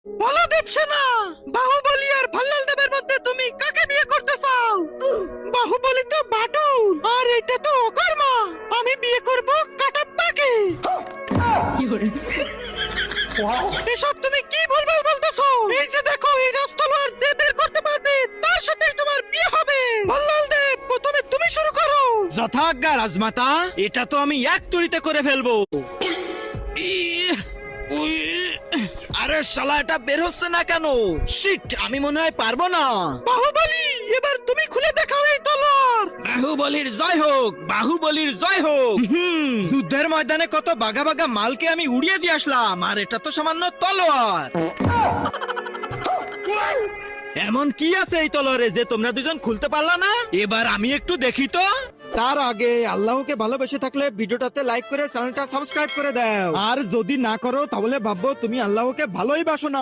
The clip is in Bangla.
বলো দেবসেনা, বাহুবলী আর ভল্লাল দেবের মধ্যে তুমি কাকে বিয়ে করতে চাও? বাহুবলী তো বাটুল আর এটা তো অকর্মা। আমি বিয়ে করব কাটাপ্পাকে। এসব তুমি কি ভুলভাল বলতেছো? এই যে দেখো, এই রাজতলোয়ার যে বের করতে পারবে তার সাথেই তোমার বিয়ে হবে। ভল্লাল দেব, প্রথমে তুমি শুরু করো। যথাজ্ঞা রাজমাতা, এটা তো আমি এক তুড়িতে করে ফেলবো। আরে শালা, এটা বের হচ্ছে না কেন? শিট, আমি মনে হয় পারবো না। বাহুবলী, এবার তুমি খুলে দেখাও এই তলোয়ার। বাহুবলীর জয় হোক, বাহুবলীর জয় হোক। যুদ্ধের ময়দানে কত বাঘা বাঘা মালকে আমি উড়িয়ে দিয়ে আসলাম, আর এটা তো সামান্য তলোয়ার। এমন কি আছে এই তলোয়ারে যে তোমরা দুজন খুলতে পারলা না? এবার আমি একটু দেখি তো। তার আগে আল্লাহকে ভালোবেসে থাকলে ভিডিওটাতে লাইক করে চ্যানেলটা সাবস্ক্রাইব করে দাও। আর যদি না করো তাহলে ভাববো তুমি আল্লাহকে ভালোই বাসো না।